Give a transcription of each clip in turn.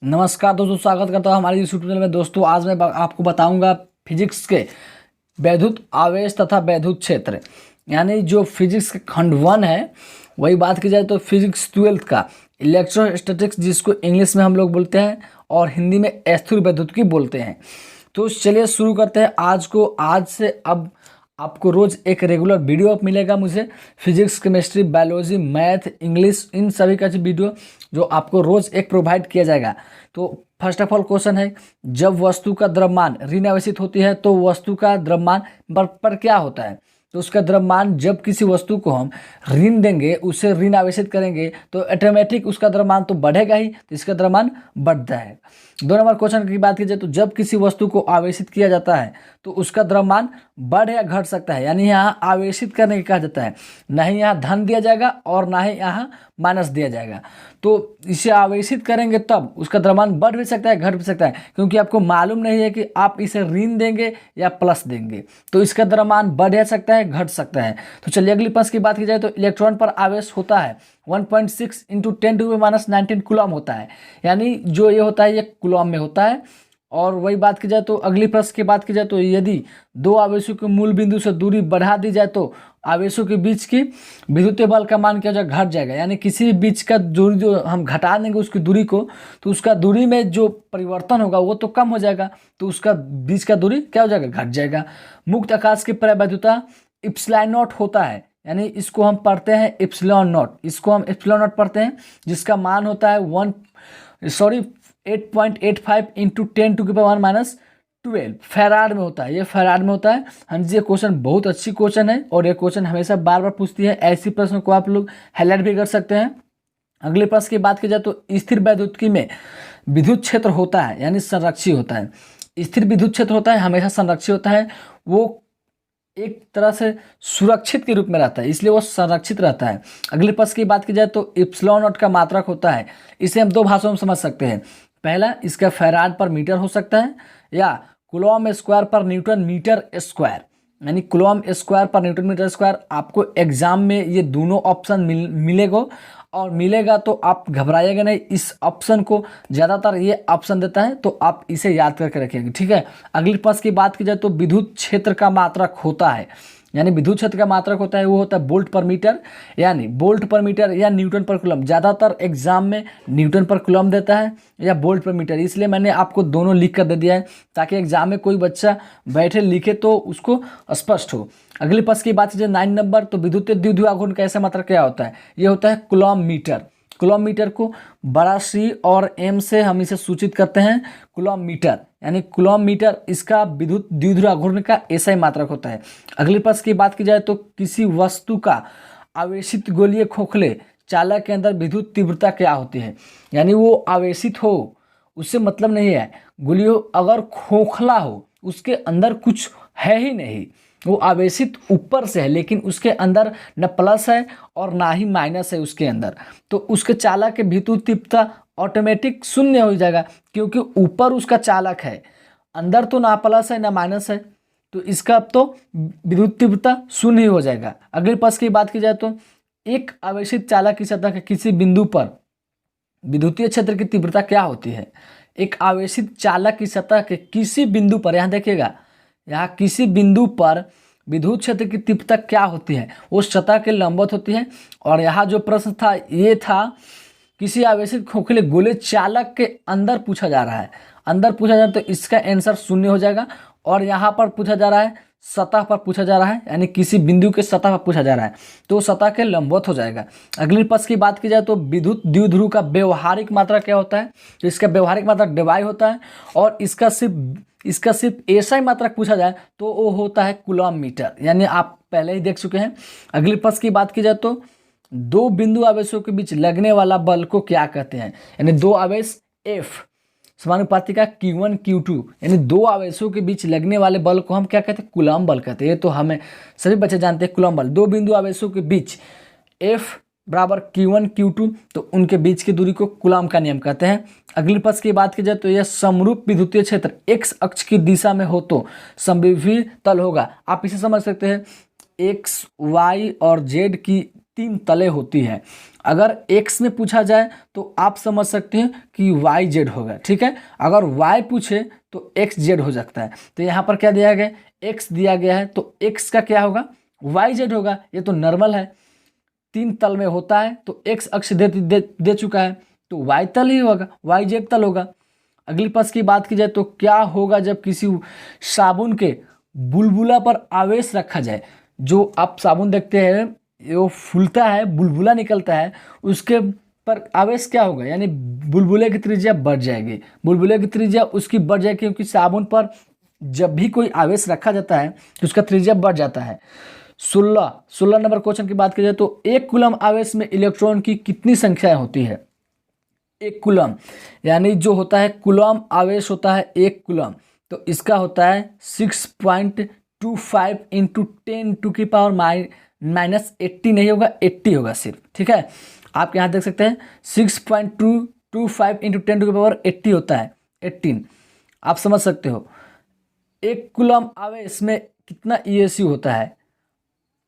नमस्कार दोस्तों, स्वागत करता हूँ हमारे यूट्यूब चैनल में। दोस्तों आज मैं आपको बताऊंगा फिजिक्स के वैद्युत आवेश तथा वैद्युत क्षेत्र, यानी जो फिजिक्स के खंड 1 है। वही बात की जाए तो फिजिक्स 12th का इलेक्ट्रोस्टैटिक्स, जिसको इंग्लिश में हम लोग बोलते हैं और हिंदी में स्थिर वैद्युतिकी बोलते हैं। तो चलिए शुरू करते हैं आज को। आज से अब आपको रोज़ एक रेगुलर वीडियो मिलेगा मुझे, physics, chemistry, biology, math, English, इन सभी का वीडियो जो आपको रोज़ एक प्रोवाइड किया जाएगा। तो फर्स्ट ऑफ ऑल क्वेश्चन है, जब वस्तु का द्रव्यमान ऋण आवेशित होती है तो वस्तु का द्रव्यमान पर क्या होता है? तो उसका द्रव्यमान, जब किसी वस्तु को हम ऋण देंगे, उसे ऋण आवेशित करेंगे तो ऑटोमेटिक उसका द्रव्यमान तो बढ़ेगा ही, तो इसका द्रव्यमान बढ़ता है। 2 नंबर क्वेश्चन की बात की जाए तो जब किसी वस्तु को आवेशित किया जाता है तो उसका द्रव्यमान बढ़ या घट सकता है, यानी यहाँ आवेशित करने का कहा जाता है। ना ही यहाँ धन दिया जाएगा और ना ही यहाँ माइनस दिया जाएगा। तो इसे आवेशित करेंगे तब उसका द्रव्यमान बढ़ भी सकता है, घट भी सकता है, क्योंकि आपको मालूम नहीं है कि आप इसे ऋण देंगे या प्लस देंगे, तो इसका द्रव्यमान बढ़ सकता है, घट सकता है। तो चलिए अगली प्रश्न की बात की जाए तो इलेक्ट्रॉन पर आवेश होता है 1.6 × 10⁻⁻19 कूलम होता है, यानी जो ये होता है ये कूलम में होता है। और वही बात की जाए तो अगली प्रश्न की बात की जाए तो यदि दो आवेशों के मूल बिंदु से दूरी बढ़ा दी जाए तो आवेशों के बीच की विद्युतीय बल का मान क्या हो जाएगा? घट जाएगा। यानी किसी भी बीच का दूरी जो हम घटा देंगे उसकी दूरी को, तो उसका दूरी में जो परिवर्तन होगा वो तो कम हो जाएगा, तो उसका बीच का दूरी क्या हो जाएगा? घट जाएगा। मुक्त आकाश की प्रवैधुता इप्सिलॉन नॉट होता है, यानी इसको हम पढ़ते हैं इप्सिलॉन नॉट, इसको हम इप्सिलॉन नॉट पढ़ते हैं, जिसका मान होता है 8.85 × 10⁻⁻12 फैराड में होता है। ये फैराड में होता है। हाँ जी, ये क्वेश्चन बहुत अच्छी क्वेश्चन है और ये क्वेश्चन हमेशा बार बार पूछती है। ऐसी प्रश्न को आप लोग हाईलाइट भी कर सकते हैं। अगले प्रश्न की बात की जाए तो स्थिर वैद्युतिकी में विद्युत क्षेत्र होता है, यानी संरक्षी होता है। स्थिर विद्युत क्षेत्र होता है, हमेशा संरक्षी होता है। वो एक तरह से सुरक्षित के रूप में रहता है, इसलिए वो संरक्षित रहता है। अगले प्रश्न की बात की जाए तो इप्सिलॉन नॉट का मात्रक होता है। इसे हम 2 भाषाओं में समझ सकते हैं। पहला, इसका फैराड पर मीटर हो सकता है, या कूलॉम स्क्वायर पर न्यूटन मीटर स्क्वायर, यानी कूलॉम स्क्वायर पर न्यूटन मीटर स्क्वायर। आपको एग्जाम में ये दोनों ऑप्शन मिलेगा, और मिलेगा तो आप घबराइएगा नहीं। इस ऑप्शन को ज़्यादातर ये ऑप्शन देता है, तो आप इसे याद करके रखिएगा, ठीक है। अगली प्रश्न की बात की जाए तो विद्युत क्षेत्र का मात्रक होता है, यानी विद्युत क्षेत्र का मात्रक होता है, वो होता है वोल्ट पर मीटर, यानी वोल्ट पर मीटर या न्यूटन पर कूलम। ज़्यादातर एग्जाम में न्यूटन पर कूलम देता है या वोल्ट पर मीटर, इसलिए मैंने आपको दोनों लिख कर दे दिया है, ताकि एग्जाम में कोई बच्चा बैठे लिखे तो उसको स्पष्ट हो। अगले प्रश्न की बात कीजिए 9 नंबर, तो विद्युत द्विध्रुव आघूर्ण का ऐसा मात्रक क्या होता है? ये होता है कूलम मीटर। कूलम मीटर को बड़ा सी और एम से हम इसे सूचित करते हैं कूलम मीटर, यानी कूलम मीटर इसका विद्युत द्विध्रुव आघूर्ण का ऐसा ही मात्रक होता है। अगले प्रश्न की बात की जाए तो किसी वस्तु का आवेशित गोलीय खोखले चालक के अंदर विद्युत तीव्रता क्या होती है? यानी वो आवेशित हो उससे मतलब नहीं है, गोलीय अगर खोखला हो, उसके अंदर कुछ है ही नहीं, वो आवेशित ऊपर से है लेकिन उसके अंदर न प्लस है और ना ही माइनस है उसके अंदर, तो उसके चालक के विद्युत तीव्रता ऑटोमेटिक शून्य हो जाएगा, क्योंकि ऊपर उसका चालक है, अंदर तो ना प्लस है ना माइनस है, तो इसका अब तो विद्युत तीव्रता शून्य ही हो जाएगा। अगले प्रश्न की बात की जाए तो एक आवेशित चालक की सतह के किसी बिंदु पर विद्युतीय क्षेत्र की तीव्रता क्या होती है? एक आवेशित चालक की सतह के किसी बिंदु पर, यहाँ देखिएगा, यहाँ किसी बिंदु पर विद्युत क्षेत्र की तीव्रता क्या होती है? वो सतह के लंबवत होती है। और यहाँ जो प्रश्न था ये था किसी आवेशित खोखले गोले चालक के अंदर पूछा जा रहा है, अंदर पूछा जा रहा है, तो इसका आंसर शून्य हो जाएगा। और यहाँ पर पूछा जा रहा है सतह पर पूछा जा रहा है, यानी किसी बिंदु के सतह पर पूछा जा रहा है, तो सतह के लंबवत हो जाएगा। अगली प्रश्न की बात की जाए तो विद्युत द्विध्रुव का व्यवहारिक मात्रा क्या होता है? तो इसका व्यवहारिक मात्रा डिवाई होता है, और इसका सिर्फ ऐसा ही मात्रक पूछा जाए तो वो होता है कूलम मीटर, यानी आप पहले ही देख चुके हैं। अगली प्रश्न की बात की जाए तो 2 बिंदु आवेशों के बीच लगने वाला बल को क्या कहते हैं? यानी 2 आवेश F समानुपाती का Q1 Q2, यानी 2 आवेशों के बीच लगने वाले बल को हम क्या कहते हैं? कूलम बल कहते हैं। ये तो हमें सभी बच्चे जानते हैं कूलम बल। 2 बिंदु आवेशों के बीच F बराबर Q1 Q2, तो उनके बीच की दूरी को कूलम का नियम कहते हैं। अगली प्रश्न की बात की जाए तो यह समरूप विद्युतीय क्षेत्र x अक्ष की दिशा में हो तो समविभीय तल होगा। आप इसे समझ सकते हैं, x y और z की 3 तले होती है। अगर x में पूछा जाए तो आप समझ सकते हैं कि वाई जेड होगा, ठीक है। अगर y पूछे तो एक्स जेड हो सकता है। तो यहाँ पर क्या दिया गया है, x दिया गया है तो x का क्या होगा, वाई जेड होगा। ये तो नॉर्मल है, 3 तल में होता है तो x अक्ष दे चुका है तो y तल ही होगा, y जेड तल होगा। अगली प्रश्न की बात की जाए तो क्या होगा जब किसी साबुन के बुलबुला पर आवेश रखा जाए। जो आप साबुन देखते हैं वो फूलता है, बुलबुला निकलता है, उसके पर आवेश क्या होगा, यानी बुलबुले की त्रिज्या बढ़ जाएगी। बुलबुले की त्रिज्या उसकी बढ़ जाएगी क्योंकि साबुन पर जब भी कोई आवेश रखा जाता है तो उसका त्रिज्या बढ़ जाता है। 16 नंबर क्वेश्चन की बात की जाए तो 1 कूलम आवेश में इलेक्ट्रॉन की कितनी संख्याएं होती है। 1 कूलम यानी जो होता है कूलम आवेश होता है 1 कूलम, तो इसका होता है 6.25 इंटू 10⁻⁻80 नहीं होगा, 80 होगा सिर्फ, ठीक है। आप यहाँ देख सकते हैं 6.225 इंटू 10⁻80 होता है 18। आप समझ सकते हो 1 कूलम आवेश में कितना ईएसयू होता है।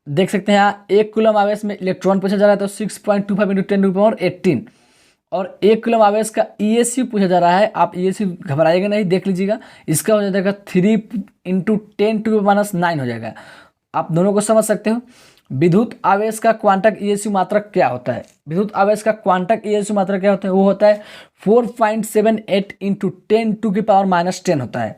देख सकते हैं यहाँ 1 कूलम आवेश में इलेक्ट्रॉन पूछा जा रहा है तो 6.25 इंटू 10⁻18 और 1 कूलम आवेश का ईएसयू पूछा जा रहा है। आप ईएसयू घबराइएगा नहीं, देख लीजिएगा, इसका हो जाएगा 3 इंटू 10⁻�9 हो जाएगा। आप दोनों को समझ सकते हो। विद्युत आवेश का क्वांटक ईएसयू मात्रक क्या होता है। विद्युत आवेश का क्वांटक ईएसयू मात्रक क्या होता है, वो होता है 4.78 इंटू 10⁻⁻10 होता है।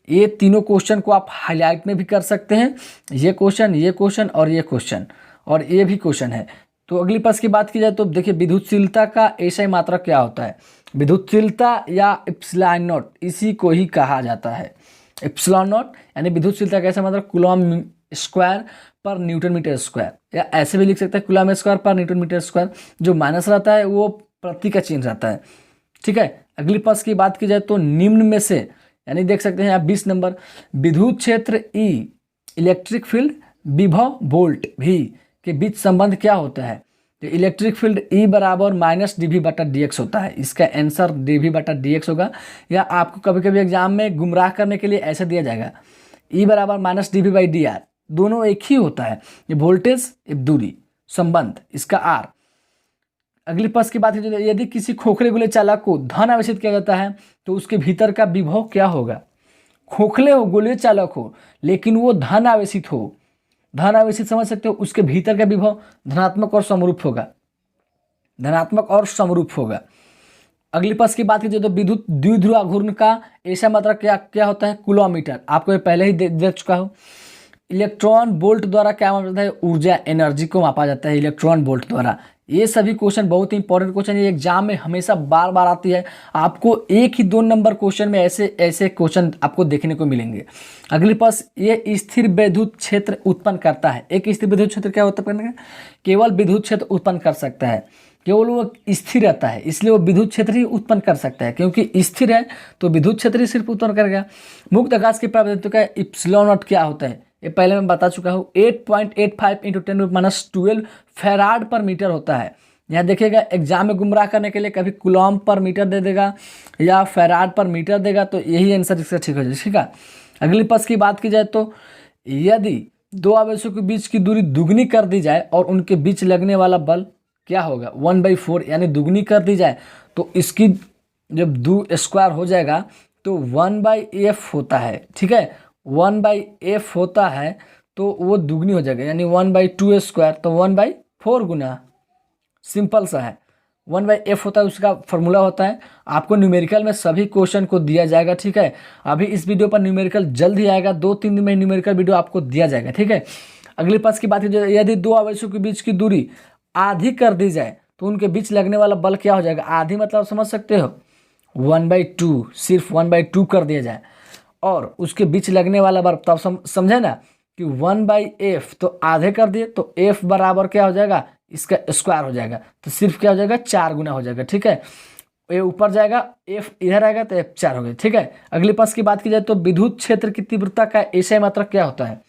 ये तीनों क्वेश्चन को आप हाईलाइट में भी कर सकते हैं, ये क्वेश्चन और ये क्वेश्चन और ये भी क्वेश्चन है। तो अगली प्रश्न की बात की जाए तो देखिए विद्युतशीलता का एसआई मात्रक क्या होता है। विद्युतशीलता या एप्सिलॉन नॉट इसी को ही कहा जाता है। एप्सिलॉन नॉट यानी विद्युतशीलता का ऐसा मात्रक कूलम स्क्वायर पर न्यूटन मीटर स्क्वायर, या ऐसे भी लिख सकते हैं कूलम स्क्वायर पर न्यूटन मीटर स्क्वायर। जो माइनस रहता है वो प्रति का चिन्ह रहता है, ठीक है। अगली प्रश्न की बात की जाए तो निम्न में से यानी देख सकते हैं आप 20 नंबर विद्युत क्षेत्र ई इलेक्ट्रिक फील्ड विभव वोल्ट भी के बीच संबंध क्या होता है। तो इलेक्ट्रिक फील्ड ई बराबर -dV/dx होता है। इसका आंसर dV/dx होगा, या आपको कभी कभी एग्जाम में गुमराह करने के लिए ऐसा दिया जाएगा ई बराबर -dV/dr, दोनों एक ही होता है। ये वोल्टेज दूरी संबंध इसका आर। अगली प्रश्न की बात की जाए यदि किसी खोखले गोले चालक को धन आवेशित किया जाता है तो उसके भीतर का विभव क्या होगा। खोखले हो गोले चालक हो लेकिन वो धन आवेशित हो, धन आवेशित समझ सकते हो, उसके भीतर का विभव धनात्मक और समरूप होगा, धनात्मक और समरूप होगा। अगली प्रश्न की बात की जाए तो विद्युत द्विध्रुव घूर्णन का ऐसा मात्रक क्या होता है, कूलोमीटर। आपको ये पहले ही दे चुका हो। इलेक्ट्रॉन वोल्ट द्वारा क्या मापा जाता है, ऊर्जा एनर्जी को मापा जाता है इलेक्ट्रॉन वोल्ट द्वारा। ये सभी क्वेश्चन बहुत ही इंपॉर्टेंट क्वेश्चन है, एग्जाम में हमेशा बार बार आती है। आपको 1 ही 2 नंबर क्वेश्चन में ऐसे क्वेश्चन आपको देखने को मिलेंगे। अगली प्रश्न, ये स्थिर विद्युत क्षेत्र उत्पन्न करता है। एक स्थिर विद्युत क्षेत्र क्या होता है, केवल विद्युत क्षेत्र उत्पन्न कर सकता है, केवल वो स्थिर रहता है इसलिए वो विद्युत क्षेत्र ही उत्पन्न कर सकता है, क्योंकि स्थिर है तो विद्युत क्षेत्र ही सिर्फ उत्पन्न करेगा। मुक्त आकाश की प्राप्त का इप्सिलॉन नॉट क्या होता है, ये पहले मैं बता चुका हूँ। 8.85 इंटू 10⁻12 फैराड पर मीटर होता है। यहाँ देखिएगा एग्जाम में गुमराह करने के लिए कभी कूलम पर मीटर दे देगा या फैराड पर मीटर देगा, तो यही आंसर इसका ठीक हो जाएगा, ठीक है। अगली प्रश्न की बात की जाए तो यदि दो आवेशों के बीच की दूरी दुगनी कर दी जाए और उनके बीच लगने वाला बल क्या होगा, 1/4 यानी दुगनी कर दी जाए तो इसकी जब 2 स्क्वायर हो जाएगा तो 1/f होता है, ठीक है। 1/f होता है तो वो दुगनी हो जाएगा, यानी 1/2 स्क्वायर तो 1/4 गुना, सिंपल सा है। 1/f होता है, उसका फॉर्मूला होता है। आपको न्यूमेरिकल में सभी क्वेश्चन को दिया जाएगा, ठीक है। अभी इस वीडियो पर न्यूमेरिकल जल्द ही आएगा, 2-3 दिन में न्यूमेरिकल वीडियो आपको दिया जाएगा, ठीक है। अगली प्रश्न की बात की जाए यदि दो आवेशों के बीच की दूरी आधी कर दी जाए तो उनके बीच लगने वाला बल क्या हो जाएगा। आधी मतलब समझ सकते हो 1/2, सिर्फ 1/2 कर दिया जाए और उसके बीच लगने वाला बल, तब समझे ना कि 1/f तो आधे कर दिए तो f बराबर क्या हो जाएगा, इसका स्क्वायर हो जाएगा, तो सिर्फ क्या हो जाएगा 4 गुना हो जाएगा, ठीक है। ये ऊपर जाएगा, f इधर आएगा तो f 4 हो गया, ठीक है। अगली प्रश्न की बात की जाए तो विद्युत क्षेत्र की तीव्रता का एसआई मात्रक क्या होता है,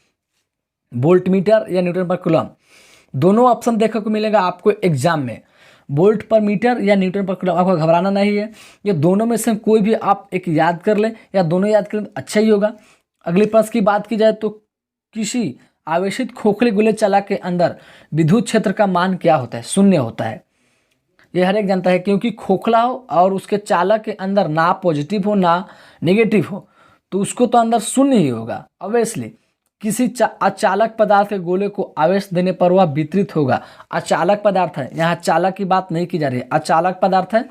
वोल्टमीटर या न्यूटन पर कूलम। दोनों ऑप्शन देखने को मिलेगा आपको एग्जाम में, वोल्ट पर मीटर या न्यूटन पर कूलम। आपको घबराना नहीं है, ये दोनों में से कोई भी आप एक याद कर लें या दोनों याद करें तो अच्छा ही होगा। अगली प्रश्न की बात की जाए तो किसी आवेशित खोखले गोले चालक के अंदर विद्युत क्षेत्र का मान क्या होता है? शून्य होता है। ये हर एक जानता है, क्योंकि खोखला हो और उसके चालक के अंदर ना पॉजिटिव हो ना नेगेटिव हो, तो उसको तो अंदर शून्य ही होगा ऑब्वियसली। किसी अचालक पदार्थ के गोले को आवेश देने पर वह वितरित होगा। अचालक पदार्थ है, यहाँ चालक की बात नहीं की जा रही है, अचालक पदार्थ है,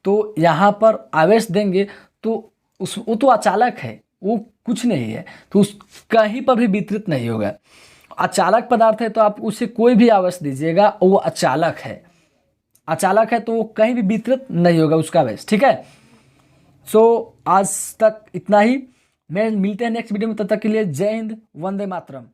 तो यहाँ पर आवेश देंगे तो वो तो अचालक है, वो कुछ नहीं है, तो उस कहीं पर भी वितरित नहीं होगा। अचालक पदार्थ है तो आप उसे कोई भी आवेश दीजिएगा वो अचालक है, अचालक है तो वो कहीं भी वितरित नहीं होगा उसका आवेश, ठीक है। सो आज तक इतना ही, मैं मिलते हैं नेक्स्ट वीडियो में, तब तक के लिए जय हिंद, वंदे मातरम।